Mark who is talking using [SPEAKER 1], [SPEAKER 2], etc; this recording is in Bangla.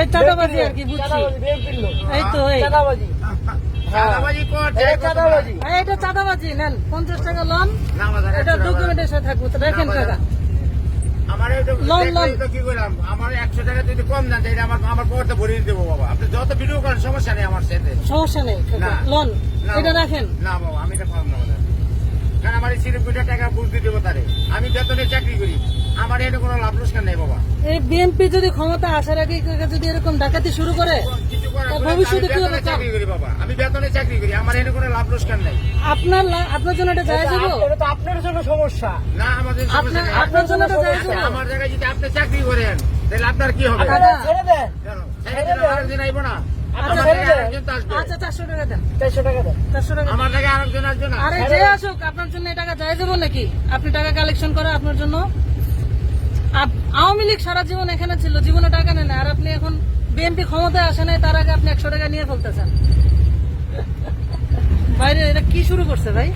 [SPEAKER 1] এই চাঁদাবাজি আর কি বুঝছি। এই তো এই এটা চাঁদাবাজি। নেন 50 টাকা লোন, এটা ডকুমেন্টের সাথে থাকবো। তো দেখেন টাকা লোন লোন
[SPEAKER 2] কি করলাম, আমার 100 টাকা যদি কম না দেয় আমার পরে ভরিয়ে দেবো বাবা। আপনি যত ভিডিও করেন সমস্যা নেই আমার সাথে,
[SPEAKER 1] সমস্যা নেই। লোন এটা রাখেন।
[SPEAKER 2] না বাবা, আমি এটা পারবো না, কারণ আমার এই সিরিপ টাকা বুঝতে দেবো তারে। আমি বেতনে চাকরি করি, আমার এটা কোনো লাভ লোকসান নেই বাবা।
[SPEAKER 1] এই বিএনপি যদি ক্ষমতা আসার আগে যদি এরকম ডাকাতি শুরু করে ভবিষ্যতে কি হবে?
[SPEAKER 2] চাকরি করি বাবা, আমি বেতনে চাকরি করি, আমার এটা কোনো লাভ লোকসান নেই।
[SPEAKER 1] আপনার জন্য এটা জায়েজ হবে?
[SPEAKER 3] এটা তো আপনার জন্য সমস্যা
[SPEAKER 2] না, আমাদের সমস্যা নেই।
[SPEAKER 1] আপনার জন্য এটা জায়েজ হবে?
[SPEAKER 2] আমার জায়গায় যদি আপনি চাকরি করেন তাহলে আপনার কি হবে?
[SPEAKER 3] ছেড়ে দেন।
[SPEAKER 2] আরেকদিন আইবো না,
[SPEAKER 1] আচ্ছা,
[SPEAKER 2] আমার জায়গায় আরেকজন তো আসবে।
[SPEAKER 1] আচ্ছা 400 টাকা দেন।
[SPEAKER 3] 400 টাকা দেন।
[SPEAKER 1] 400 টাকা।
[SPEAKER 2] আমার জায়গায় আরেকজন আসবে না।
[SPEAKER 1] আরে যে আসুক, আপনার জন্য এই টাকা জায়েজ হবে নাকি? আপনি টাকা কালেকশন করে আপনার জন্য। আওয়ামী লীগ সারা জীবন এখানে ছিল, জীবনে টাকা নেন, আর আপনি এখন বিএনপি ক্ষমতায় আসে নাই, তার আগে আপনি 100 টাকা নিয়ে ফেলতেছেন। বাইরে এটা কি শুরু করছে ভাই?